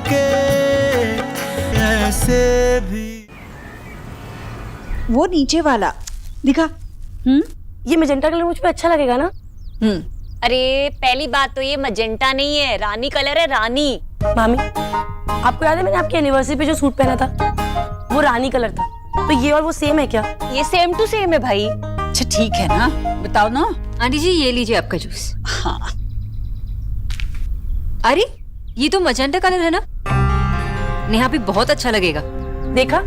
के ऐसे भी। वो नीचे वाला दिखा। ये मैजेंटा कलर मुझ पे अच्छा लगेगा ना? अरे पहली बात तो ये मजेंटा नहीं है, रानी कलर है, रानी। मामी, आपको याद है मैंने आपकी एनिवर्सरी पे जो सूट पहना था वो रानी कलर था, तो ये और वो सेम है क्या? ये सेम टू सेम है भाई। अच्छा ठीक है ना, बताओ ना। आंटी जी ये लीजिए आपका जूस। हाँ अरे ये तो मजेंटा कलर है ना, नेहा भी बहुत अच्छा लगेगा। देखा,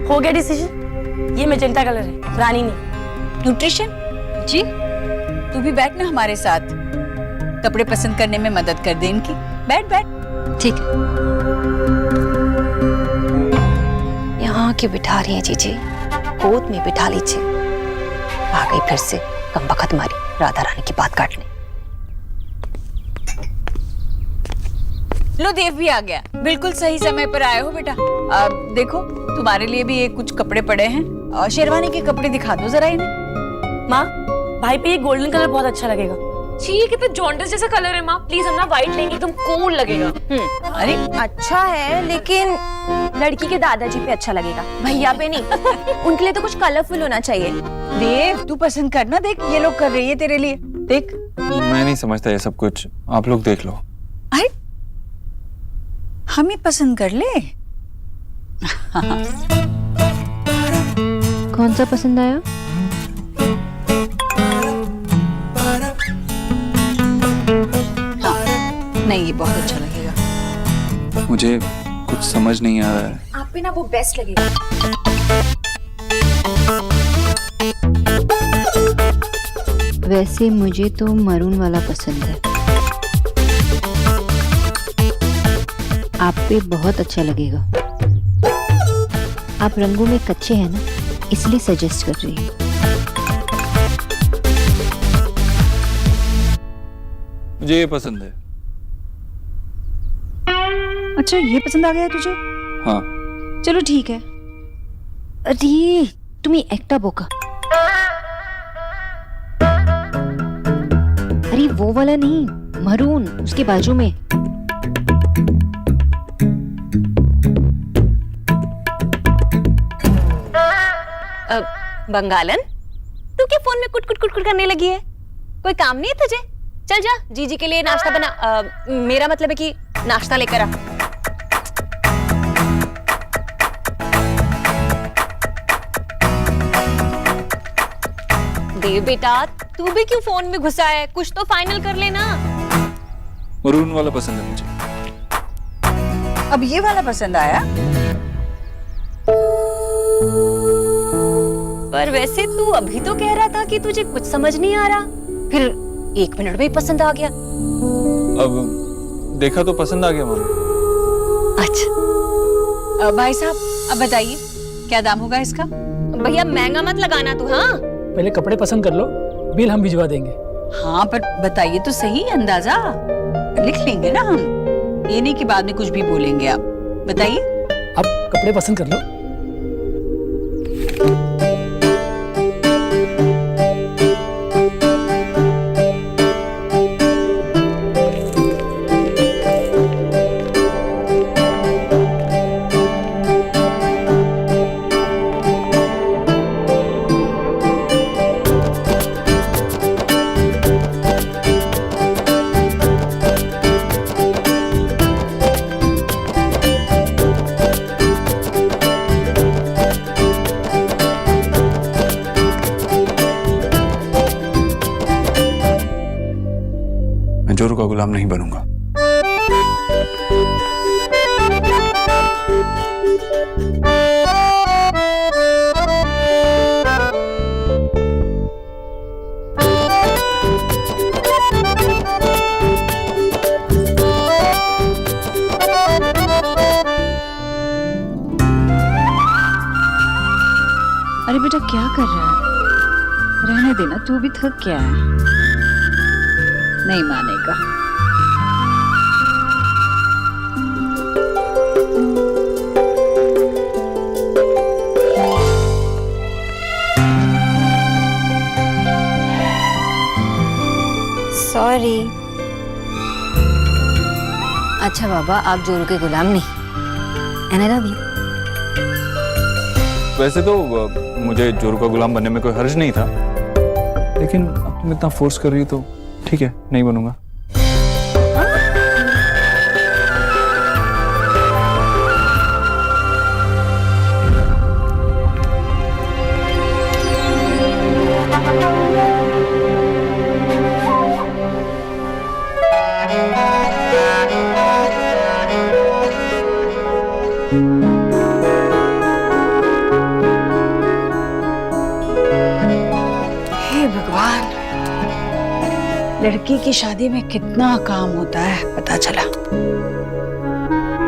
हो गया डिसीजन। ये मैजेंटा कलर है, रानी नहीं। न्यूट्रिशन जी, तू भी बैठ ना हमारे साथ, कपड़े पसंद करने में मदद कर दे इनकी। बैठ बैठ। ठीक है। यहाँ के बिठा रही है जीजी, गोद में बिठा लीजिए। आ गई फिर से कम बखत मारी राधा रानी की बात काटने। लो देव भी आ गया, बिल्कुल सही समय पर आए हो बेटा। देखो तुम्हारे लिए भी ये कुछ कपड़े पड़े हैं, शेरवानी के कपड़े दिखा दो जरा इन्हें। माँ, भाई पे ये गोल्डन कलर बहुत अच्छा लगेगा। छी, ये कितना जॉन्डिस जैसा कलर है माँ, प्लीज हम ना व्हाइट लेंगे, तुम कूल लगेगा। अरे अच्छा है लेकिन लड़की के दादाजी पे अच्छा लगेगा, भैया पे नहीं। उनके लिए तो कुछ कलरफुल होना चाहिए। देव तू पसंद करना, देख ये लोग कर रही है तेरे लिए, देख। मैं नहीं समझता ये सब कुछ, आप लोग देख लो। अरे हम ही पसंद कर ले। कौन सा पसंद आया? नहीं ये बहुत अच्छा लगेगा। मुझे कुछ समझ नहीं आ रहा है। आप पे ना वो बेस्ट लगेगा। वैसे मुझे तो मरून वाला पसंद है, आप पे बहुत अच्छा लगेगा। आप रंगों में कच्चे हैं ना, इसलिए सजेस्ट कर रही हूँ। मुझे ये पसंद है। अच्छा ये पसंद आ गया तुझे? हाँ। चलो ठीक है। अरे तुम्हें एकटा बोका। अरे वो वाला नहीं, मरून, उसके बाजू में। बंगालन, तू क्या फोन में कुट कुट कुट कुट करने लगी है? कोई काम नहीं है तुझे? चल जा जीजी के लिए नाश्ता बना। मेरा मतलब है कि नाश्ता लेकर आ। देव बेटा, तू भी क्यों फोन में घुसा है? कुछ तो फाइनल कर लेना। मरून वाला पसंद है मुझे। अब ये वाला पसंद आया? पर वैसे तू अभी तो कह रहा था कि तुझे कुछ समझ नहीं आ रहा, फिर 1 मिनट में ही पसंद आ गया। अब देखा तो पसंद आ गया मामा। अच्छा भाई साहब अब बताइए क्या दाम होगा इसका? भैया महंगा मत लगाना तू। हाँ पहले कपड़े पसंद कर लो, बिल हम भिजवा देंगे। हाँ पर बताइए तो सही, अंदाजा लिख लेंगे ना हम, ये नहीं कि बाद में कुछ भी बोलेंगे आप। बताइए। अब कपड़े पसंद कर लो। मैं जोरू का गुलाम नहीं बनूंगा। अरे बेटा क्या कर रहा है? रहने देना, तू भी थक गया है। नहीं मानेगा। सॉरी। अच्छा बाबा, आप जोरू के गुलाम नहीं। And I love you. वैसे तो मुझे जोरू का गुलाम बनने में कोई हर्ज नहीं था, लेकिन अब तुम इतना फोर्स कर रही हो तो ठीक है, नहीं बनूंगा। हे भगवान, लड़की की शादी में कितना काम होता है पता चला।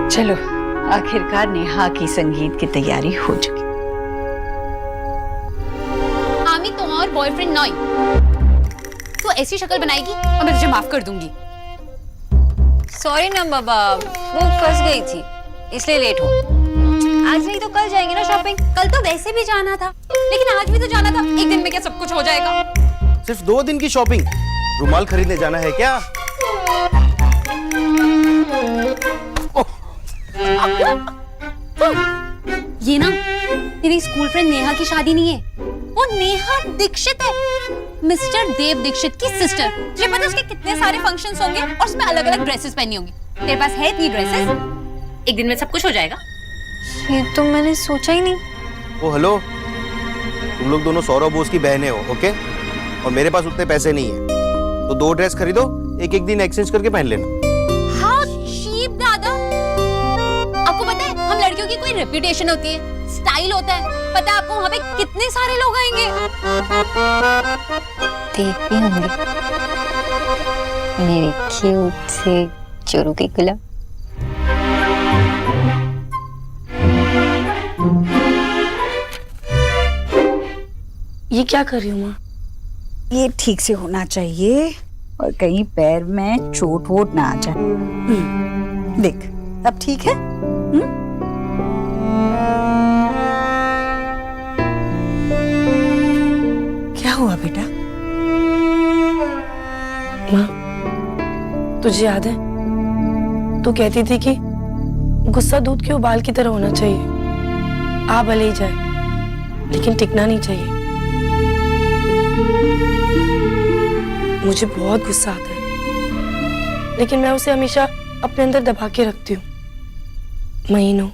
चलो, आखिरकार नेहा की संगीत की तैयारी हो चुकी। आमी तुम्हारा बॉयफ्रेंड नॉय, तो ऐसी शक्ल बनाएगी और मैं तुझे माफ कर दूंगी। सॉरी ना बाबा, वो फंस गई थी इसलिए लेट हो। आज नहीं तो कल जाएंगे ना शॉपिंग। कल तो वैसे भी जाना था, लेकिन आज भी तो जाना था। एक दिन में क्या सब कुछ हो जाएगा? सिर्फ 2 दिन की शॉपिंग, रुमाल खरीदने जाना है क्या? ये ना तेरी स्कूल फ्रेंड नेहा की शादी नहीं है, वो नेहा दीक्षित है, मिस्टर देव दीक्षित की सिस्टर। तुझे पता है उसके कितने सारे फंक्शंस होंगे और उसमें अलग अलग ड्रेसेस पहनी होंगी। तेरे पास है इतनी ड्रेसेस? एक दिन में सब कुछ हो जाएगा। ये तो मैंने सोचा ही नहीं। ओ हेलो, तुम लोग दोनों सौरव बोस की बहनें हो, ओके? और मेरे पास उतने पैसे नहीं है, तो 2 ड्रेस खरीदो, एक दिन एक्सचेंज करके पहन लेना। हाउ चीप दादा। आपको पता है हम लड़कियों की कोई रेपुटेशन होती है, स्टाइल होता है। पता है आपको वहाँ पे कितने सारे लोग आएंगे? देख भी होंगे मेरे क्यूट से जोरू के गुलाम। ये क्या कर रही हूँ माँ? ये ठीक से होना चाहिए और कहीं पैर में चोट वोट ना आ जाए। देख, अब ठीक है? क्या हुआ बेटा? माँ, तुझे याद है तू कहती थी कि गुस्सा दूध के उबाल की तरह होना चाहिए, आ भले ही जाए लेकिन टिकना नहीं चाहिए। मुझे बहुत गुस्सा आता है, लेकिन मैं उसे हमेशा अपने अंदर दबा के रखती हूँ, महीनों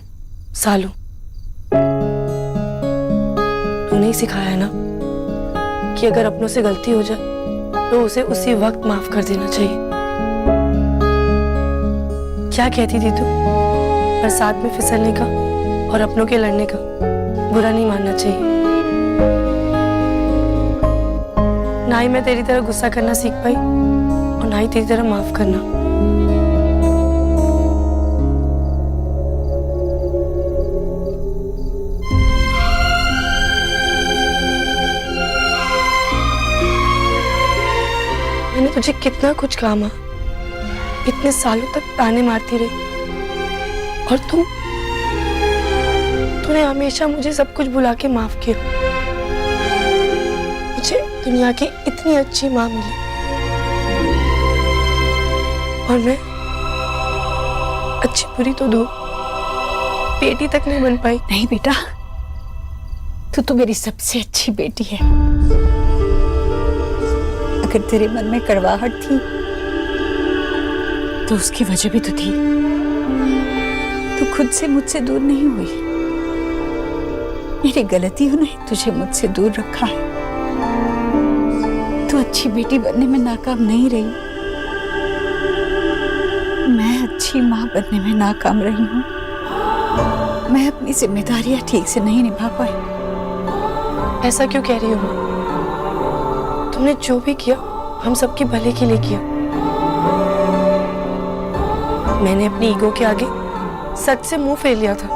सालों। तूने ही सिखाया है ना कि अगर अपनों से गलती हो जाए तो उसे उसी वक्त माफ कर देना चाहिए। क्या कहती थी तू? बरसात में फिसलने का और अपनों के लड़ने का बुरा नहीं मानना चाहिए। ना ही मैं तेरी तरह गुस्सा करना सीख पाई और ना ही तेरी तरह माफ करना। मैंने तुझे कितना कुछ कहा माँ, इतने सालों तक ताने मारती रही और तूने हमेशा मुझे सब कुछ भुला के माफ किया। मुझे दुनिया की इतनी अच्छी माँ मिली और मैं अच्छी बुरी तो दूर, बेटी तक नहीं बन पाई। नहीं बेटा, तू तो मेरी सबसे अच्छी बेटी है। अगर तेरे मन में कड़वाहट थी तो उसकी वजह भी तो थी। तू खुद से मुझसे दूर नहीं हुई, मेरी गलतियों ने तुझे मुझसे दूर रखा है। तू अच्छी बेटी बनने में नाकाम नहीं रही, मैं अच्छी माँ बनने में नाकाम रही हूँ। मैं अपनी जिम्मेदारियां ठीक से नहीं निभा पाई। ऐसा क्यों कह रही हो? तुमने जो भी किया हम सबके भले के लिए किया। मैंने अपनी ईगो के आगे सच से मुंह फेर लिया था।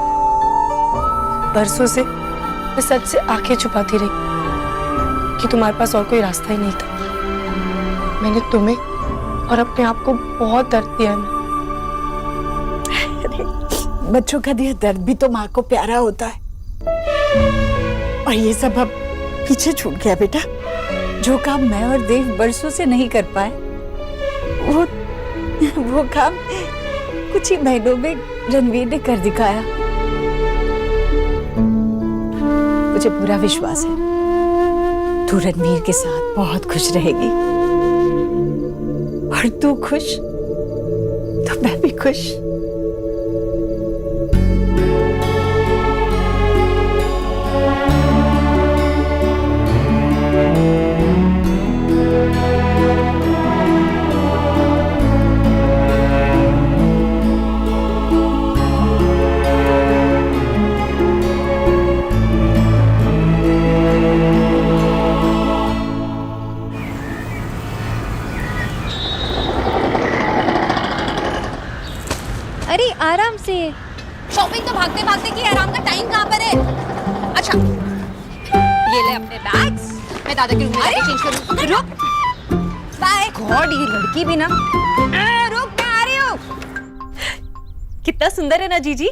बरसों से मैं सच से आंखें छुपाती रही कि तुम्हारे पास और कोई रास्ता ही नहीं था। मैंने तुम्हें और अपने आप को बहुत दर्द दिया है। अरे बच्चों का दिया दर्द भी तो माँ को प्यारा होता है। और ये सब अब पीछे छूट गया बेटा। जो काम मैं और देव बरसों से नहीं कर पाए, वो काम कुछ ही महीनों में रणवीर ने कर दिखाया। मुझे पूरा विश्वास है तू रणवीर के साथ बहुत खुश रहेगी, और तू खुश तो मैं भी खुश। अरे आराम से। शॉपिंग तो भागते भागते की, आराम का टाइम कहाँ पर है? अच्छा ये ले अपने बैग्स, मैं दादा के रूम में जाके चेंज करूँ। रुक, बाय। गॉड, ये लड़की भी ना। रुक, मैं आ रही हूँ। कितना सुंदर है ना जीजी।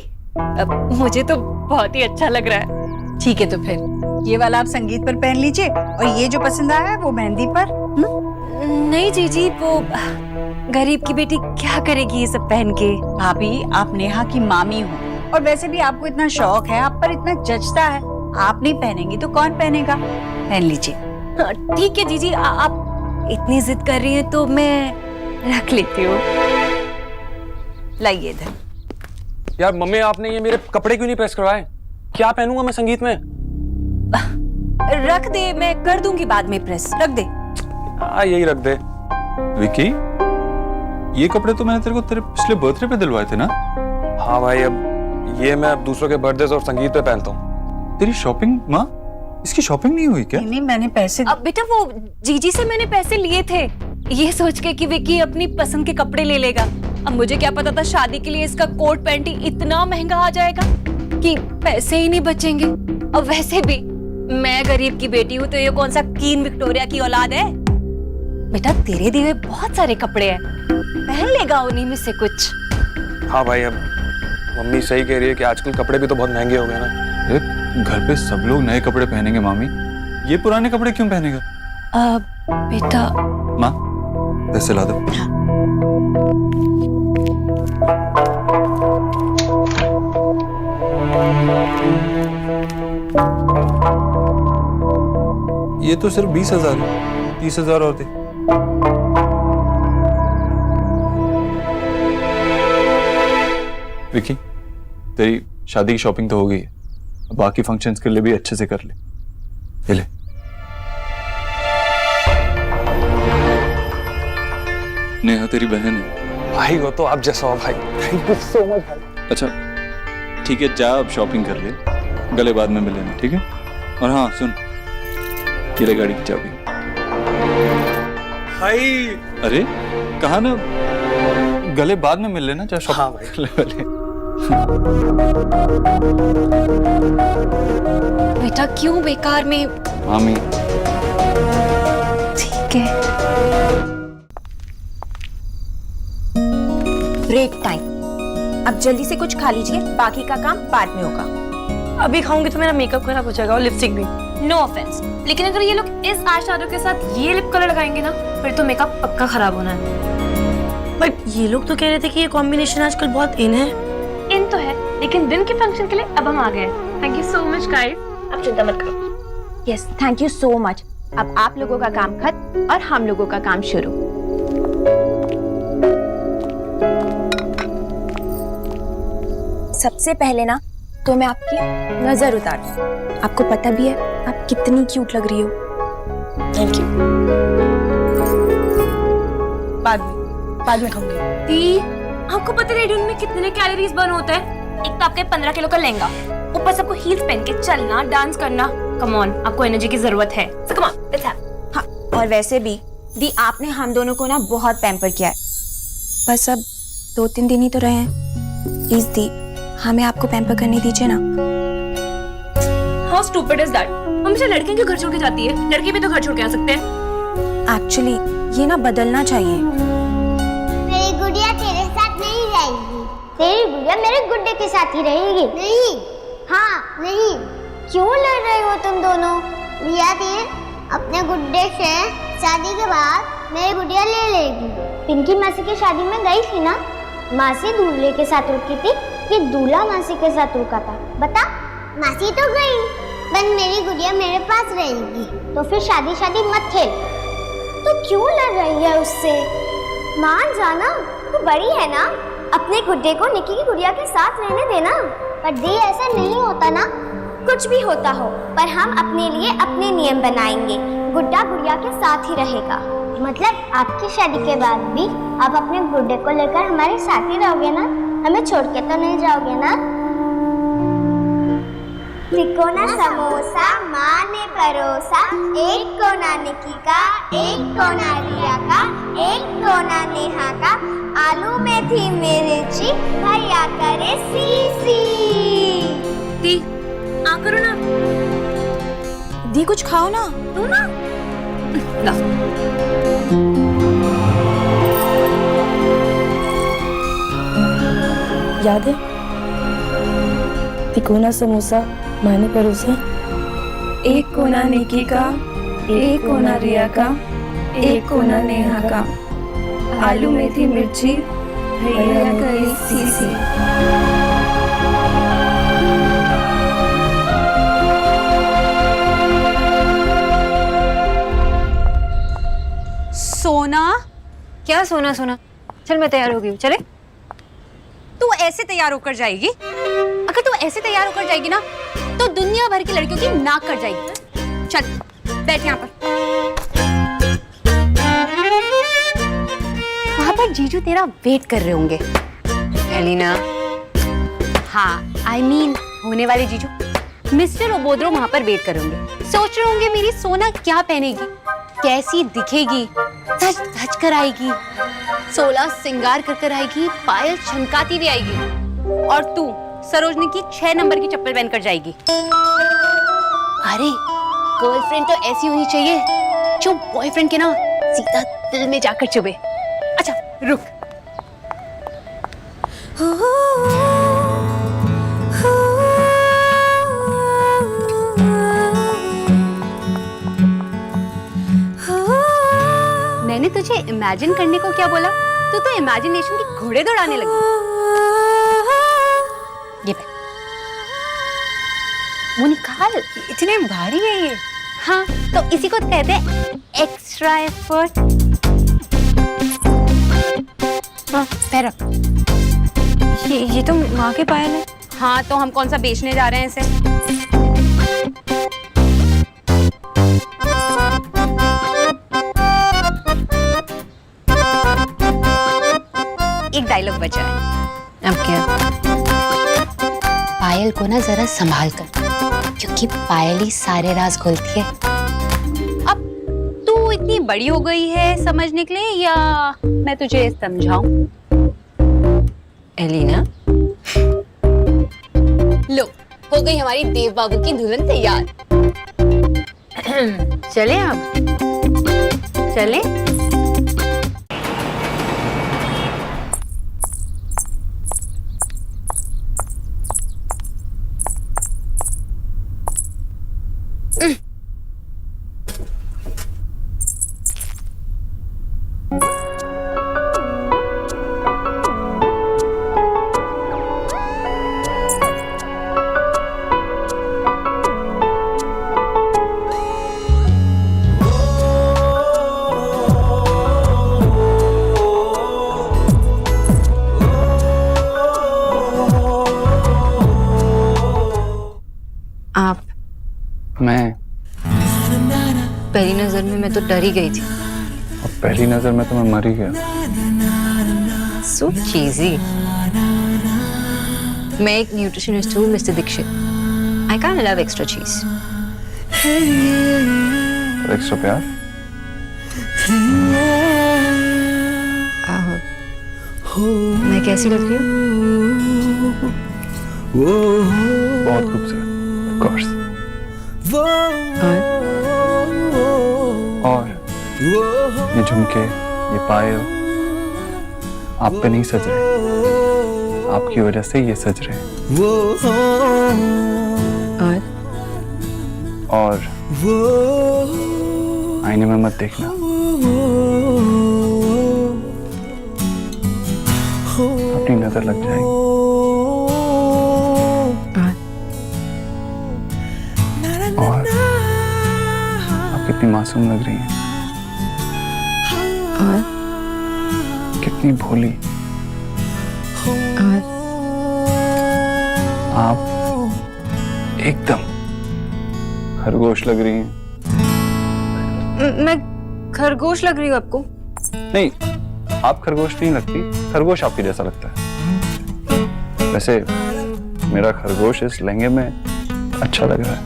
मुझे तो बहुत ही अच्छा लग रहा है। ठीक है, तो फिर ये वाला आप संगीत पर पहन लीजिए, और ये जो पसंद आया है वो मेहंदी पर। नहीं जीजी, वो गरीब की बेटी क्या करेगी ये सब पहन के। भाभी, आप नेहा की मामी हो, और वैसे भी आपको इतना शौक है, आप पर इतना जचता है, आप नहीं पहनेंगी तो कौन पहनेगा? पहन लीजिए। हाँ, ठीक है जीजी, आप इतनी जिद कर रही हैं तो मैं रख लेती हूँ। लाइए इधर। यार मम्मी, आपने ये मेरे कपड़े क्यों नहीं प्रेस करवाए? क्या पहनूंगा मैं संगीत में? रख दे, मैं कर दूंगी बाद में प्रेस। रख दे। यही रख दे। विकी, ये कपड़े तो मैंने तेरे को तेरे पिछले बर्थडे पे दिलवाए थे ना? हाँ भाई, अब ये मैं अब दूसरों के बर्थडे और संगीत पे पहनता हूँ। तेरी शॉपिंग, माँ इसकी शॉपिंग नहीं हुई क्या? नहीं, मैंने पैसे। अब बेटा, वो जीजी से मैंने पैसे लिए थे, ये सोच के कि विकी अपनी पसंद के कपड़े ले लेगा। अब मुझे क्या पता था शादी के लिए इसका कोट पैंट ही इतना महंगा आ जाएगा कि पैसे ही नहीं बचेंगे। अब वैसे भी मैं गरीब की बेटी हूँ, तो ये कौन सा क्वीन विक्टोरिया की औलाद है? बेटा, तेरे दिए हुए बहुत सारे कपड़े हैं, पहन लेगा उन्हीं में से कुछ। हाँ भाई, अब मम्मी सही कह रही है कि आजकल कपड़े भी तो बहुत महंगे हो गए ना। अरे घर पे सब लोग नए कपड़े पहनेंगे मामी, ये पुराने कपड़े क्यों पहनेगा? बेटा। माँ, पैसे ला दो। ये तो सिर्फ 20,000 है, 30,000 और दे। विकी, तेरी शादी की शॉपिंग तो हो गई है, अब बाकी फंक्शंस के लिए भी अच्छे से कर ले। ये ले। नेहा तेरी बहन है। भाई वो तो आप जैसा हो भाई। थैंक यू सो मच भाई। अच्छा ठीक है, जा अब शॉपिंग कर ले, गले बाद में मिलेंगे, ठीक है? और हाँ सुन, ये ले गाड़ी की चाबी। भाई अरे कहा ना, गले बाद में मिल लेना, चाहे हाँ भाई। शॉपिंग कर ले। बेटा क्यों बेकार में? मामी ठीक है। Break time. अब जल्दी से कुछ खा लीजिए, बाकी का काम बाद में होगा। अभी खाऊंगी तो मेरा मेकअप खराब हो जाएगा और लिपस्टिक भी। नो ऑफेंस, लेकिन अगर ये लोग इस आई शैडो के साथ ये लिप कलर लगाएंगे ना, फिर तो मेकअप पक्का खराब होना है। बट ये लोग तो कह रहे थे कि ये कॉम्बिनेशन आजकल बहुत इन है। इन तो है, लेकिन दिन के फंक्शन के लिए अब हम आ गए। Thank you so much guys, अब चिंता मत करो। Yes, thank you so much. अब आप लोगों का काम खत्म और हम लोगों का काम शुरू। सबसे पहले ना तो मैं आपकी नजर उतार दूं। आपको पता भी है आप कितनी क्यूट लग रही हो। Thank you. बाद में खाऊंगी। दी, आपको पता है रेडियन में कितने कैलोरीज बर्न होता है? एक तो आपके 15 किलो का लहंगा, ऊपर सबको हील्स पहन के चलना, डांस करना। कम ऑन, आपको एनर्जी की जरूरत है। सो कम ऑन, लेट्स हैव। हाँ, और वैसे भी दी, आपने हम दोनों को ना बहुत पैम्पर किया है। बस अब 2-3 दिन ही तो रहे हैं। प्लीज दी, हमें आपको पैम्पर करने दीजिए ना। How stupid is that? हमेशा लड़के के घर छोड़ के जाती है, लड़के भी तो घर छोड़ के आ सकते हैं। एक्चुअली ये ना बदलना चाहिए। मेरी गुड़िया तेरे साथ नहीं रहेगी, तेरी गुड़िया मेरे गुड्डे के साथ ही रहेगी। नहीं, हाँ नहीं। क्यों लड़ रहे हो तुम दोनों? रिया दी अपने गुड्डे से शादी के बाद मेरी गुड़िया ले लेगी। पिंकी मासी की शादी में गई थी ना, मासी दूल्हे के साथ रुकी थी कि दूल्हा मासी के साथ रुका था? बता। मासी तो गई, पर मेरी गुड़िया मेरे पास रहेगी। तो फिर शादी शादी मत खेल। तो क्यों लड़ रही है उससे? मान जाना, तू बड़ी है ना। अपने गुड्डे को निकी की गुड़िया के साथ रहने देना। पर दी ऐसा नहीं होता ना। कुछ भी होता हो, पर हम अपने लिए अपने नियम बनाएंगे। गुड्डा गुड़िया के साथ ही रहेगा। मतलब आपकी शादी के बाद भी आप अपने गुड्डे को लेकर हमारे साथ ही रहोगे ना? हमें छोड़ के तो नहीं जाओगे ना? तिकोना समोसा माँ ने परोसा, एक कोना निकी का, एक कोना रिया का, एक कोना नेहा का। आलू में थी मिर्ची, भैया करे सीसी। दी आ करो ना। दी कुछ खाओ ना। तू ना याद है? तिकोना समोसा माने परोसा, एक कोना निकी का, एक कोना रिया का, एक कोना नेहा का। आलू में थी मिर्ची, भैया करी सीसी। सोना, क्या सोना सोना? चल मैं तैयार हो गई हूँ, चले? तू ऐसे तैयार होकर जाएगी? अगर तू ऐसे तैयार होकर जाएगी ना तो दुनिया भर की लड़कियों की नाक कट जाएगी। चल बैठ यहाँ पर। वहां पर जीजू तेरा वेट कर रहे होंगे। एलिना, हाँ, I mean होने वाले जीजू मिस्टर ओबोद्रो वहां पर वेट कर रहे होंगे। सोच रहे होंगे मेरी सोना क्या पहनेगी, कैसी दिखेगी, सज धज कर आएगी, 16 श्रृंगार कर कर आएगी, पायल छनकाती भी आएगी। और तू सरोजनी की 6 नंबर की चप्पल पहनकर जाएगी। अरे गर्लफ्रेंड तो ऐसी होनी चाहिए जो बॉयफ्रेंड के ना सीधा दिल में जाकर चुभे। अच्छा रुक, मैंने तुझे इमेजिन करने को क्या बोला? तू तो इमेजिनेशन की घोड़े दौड़ाने लगी। ये पे वो निकाल, इतने भारी है ये। हाँ तो इसी को कहते हैं एक्स्ट्रा एफर्ट। हाँ पैर रख। ये तो माँ के पायल है। हाँ तो हम कौन सा बेचने जा रहे हैं इसे? एक डायलॉग बचा है। अब क्या? पायल को ना जरा संभाल कर, क्योंकि पायल ही सारे राज खोलती है। अब तू इतनी बड़ी हो गई है समझने के लिए, या मैं तुझे समझाऊं? एलिना, लो हो गई हमारी देव बाबू की दुल्हन तैयार। चले अब? चले? आप? मैं? पहली नजर में मैं तो डर ही गई थी। और पहली नजर में तो मैं मर ही गया। सो चीजी। मैं एक न्यूट्रिशनिस्ट हूँ mister Dikshit. I can't love extra cheese. और एक्स्ट्रा प्यार? मैं कैसी लगती हूँ? बहुत खूबसूरत, of course। और ये झुमके, ये पायल आप पे नहीं सज रहे, आपकी वजह से ये सज रहे हैं। और आईने में मत देखना, अपनी नजर लग जाएगी। और आप कितनी मासूम लग रही हैं। कितनी भोली। आप एकदम खरगोश लग रही हैं। मैं खरगोश लग रही हूँ आपको? नहीं, आप खरगोश नहीं लगती, खरगोश आपके जैसा लगता है। वैसे मेरा खरगोश इस लहंगे में अच्छा लग रहा है।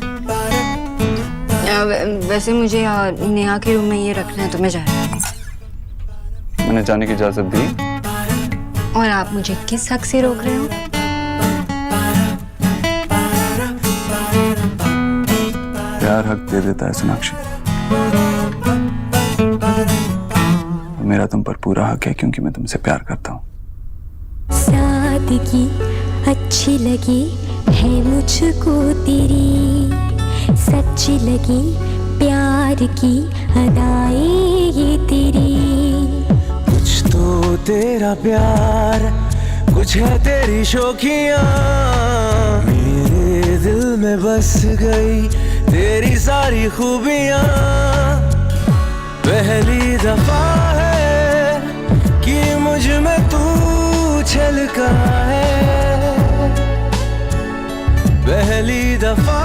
वैसे मुझे नेहा के रूम में ये रखना है तो मैं जा रही हूँ। मैंने जाने की इजाजत दी। और आप मुझे किस हक से रोक रहे हो? प्यार हक दे देता है सोनाक्षी। मेरा तुम पर पूरा हक है क्योंकि मैं तुमसे प्यार करता हूँ। सादगी अच्छी लगी है मुझको तेरी, सच्ची लगी प्यार की अदाएं ये तेरी। कुछ तो तेरा प्यार, कुछ है तेरी शौकियाँ, मेरे दिल में बस गई तेरी सारी खूबियाँ। पहली दफा है कि मुझ में तू छलका है, पहली दफा